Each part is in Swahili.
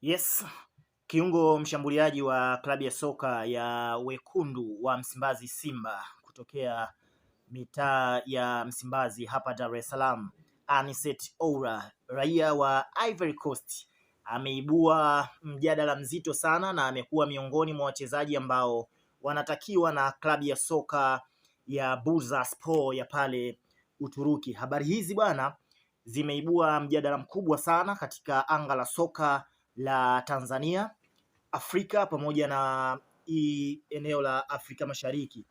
Yes, kiungo mshambuliaji wa klabu ya soka ya Wekundu wa Msimbazi Simba kutokea mitaa ya Msimbazi hapa Dar es Salaam, Anicet Oura, raia wa Ivory Coast, ameibua mjadala mzito sana na amekuwa miongoni mwa wachezaji ambao wanatakiwa na klabu ya soka ya Bursaspor ya pale Uturuki. Habari hizi bwana zimeibua mjadala mkubwa sana katika anga la soka la Tanzania, Afrika pamoja na hii eneo la Afrika Mashariki,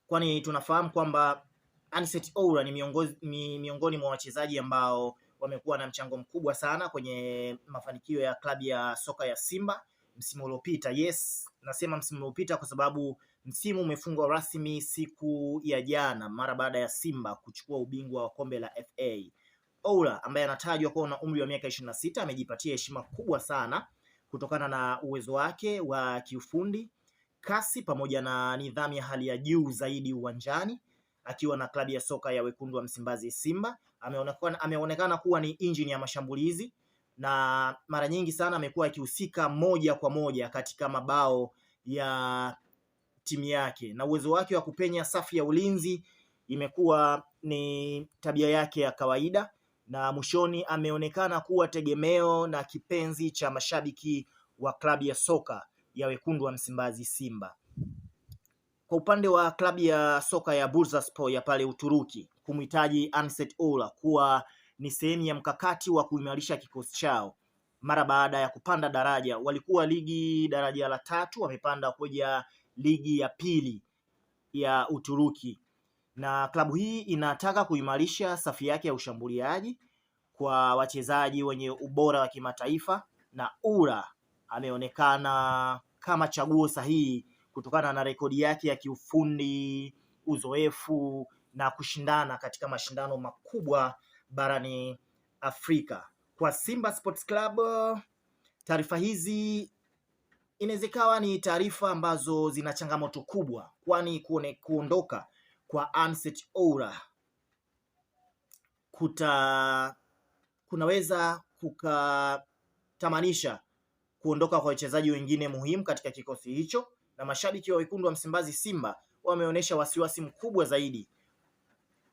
kwani tunafahamu kwamba Anicet Oura ni miongoni mwa wachezaji ambao wamekuwa na mchango mkubwa sana kwenye mafanikio ya klabu ya soka ya Simba msimu uliopita. Yes, nasema msimu uliopita kwa sababu msimu umefungwa rasmi siku ya jana mara baada ya Simba kuchukua ubingwa wa kombe la FA. Oura ambaye anatajwa kuwa na umri wa miaka 26 amejipatia heshima kubwa sana kutokana na uwezo wake wa kiufundi, kasi pamoja na nidhamu ya hali ya juu zaidi uwanjani. Akiwa na klabu ya soka ya Wekundu wa Msimbazi Simba, ameonekana kuwa ni injini ya mashambulizi na mara nyingi sana amekuwa akihusika moja kwa moja katika mabao ya timu yake, na uwezo wake wa kupenya safu ya ulinzi imekuwa ni tabia yake ya kawaida, na mwishoni ameonekana kuwa tegemeo na kipenzi cha mashabiki wa klabu ya soka ya Wekundu wa Msimbazi Simba. Kwa upande wa klabu ya soka ya Bursaspor ya pale Uturuki, kumhitaji Anicet Oura kuwa ni sehemu ya mkakati wa kuimarisha kikosi chao mara baada ya kupanda daraja. Walikuwa ligi daraja la 3, wamepanda kuja ligi ya pili ya Uturuki, na klabu hii inataka kuimarisha safu yake ya ushambuliaji kwa wachezaji wenye ubora wa kimataifa, na Oura ameonekana kama chaguo sahihi kutokana na rekodi yake ya kiufundi, uzoefu na kushindana katika mashindano makubwa barani Afrika. Kwa Simba Sports Club, taarifa hizi inawezekana ni taarifa ambazo zina changamoto kubwa, kwani kuondoka kwa Anicet Oura kunaweza kukatamanisha kuondoka kwa wachezaji wengine muhimu katika kikosi hicho, na mashabiki wa Wekundu wa Msimbazi Simba wameonyesha wasiwasi mkubwa zaidi,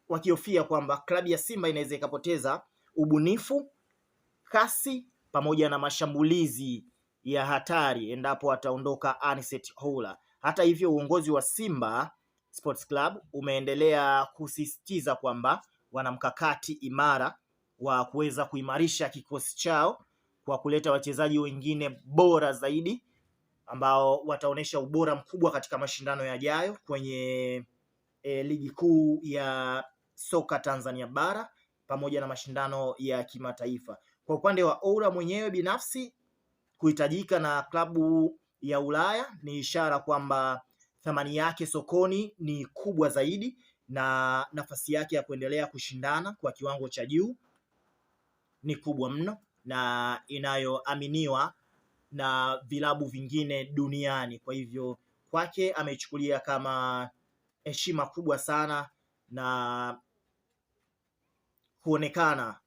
wakihofia kwamba klabu ya Simba inaweza ikapoteza ubunifu, kasi pamoja na mashambulizi ya hatari endapo ataondoka Anicet Oura. Hata hivyo, uongozi wa Simba Sports Club umeendelea kusisitiza kwamba wana mkakati imara wa kuweza kuimarisha kikosi chao kwa kuleta wachezaji wengine bora zaidi ambao wataonesha ubora mkubwa katika mashindano yajayo kwenye ligi kuu ya soka Tanzania bara pamoja na mashindano ya kimataifa. Kwa upande wa Oura mwenyewe binafsi, kuhitajika na klabu ya Ulaya ni ishara kwamba thamani yake sokoni ni kubwa zaidi na nafasi yake ya kuendelea kushindana kwa kiwango cha juu ni kubwa mno na inayoaminiwa na vilabu vingine duniani. Kwa hivyo kwake amechukulia kama heshima kubwa sana na kuonekana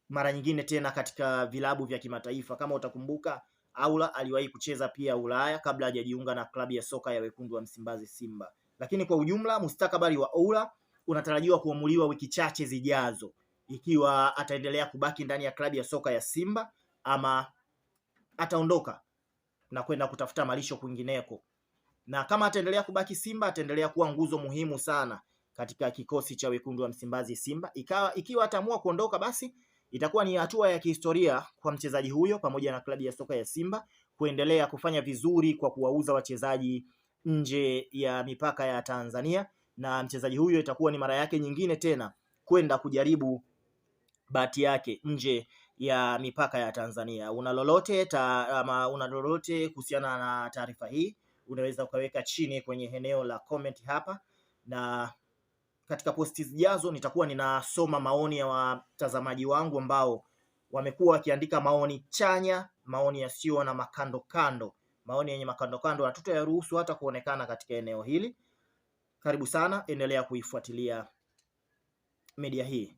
mara nyingine tena katika vilabu vya kimataifa. Kama utakumbuka, Oura aliwahi kucheza pia Ulaya kabla hajajiunga na klabu ya soka ya Wekundu wa Msimbazi Simba. Lakini kwa ujumla, mustakabali wa Oura unatarajiwa kuamuliwa wiki chache zijazo, ikiwa ataendelea kubaki ndani ya klabu ya soka ya Simba ama ataondoka na kwenda kutafuta malisho kwingineko. Na kama ataendelea kubaki Simba, ataendelea kuwa nguzo muhimu sana katika kikosi cha Wekundu wa Msimbazi Simba. Ikiwa ataamua kuondoka, basi itakuwa ni hatua ya kihistoria kwa mchezaji huyo pamoja na klabu ya soka ya Simba kuendelea kufanya vizuri kwa kuwauza wachezaji nje ya mipaka ya Tanzania, na mchezaji huyo itakuwa ni mara yake nyingine tena kwenda kujaribu bahati yake nje ya mipaka ya Tanzania. Una lolote kuhusiana na taarifa hii, unaweza ukaweka chini kwenye eneo la comment hapa, na katika posti zijazo nitakuwa ninasoma maoni ya watazamaji wangu ambao wamekuwa wakiandika maoni chanya, maoni yasiyo na makando kando, maoni yenye makando kando na tutayaruhusu hata kuonekana katika eneo hili. Karibu sana, endelea kuifuatilia media hii.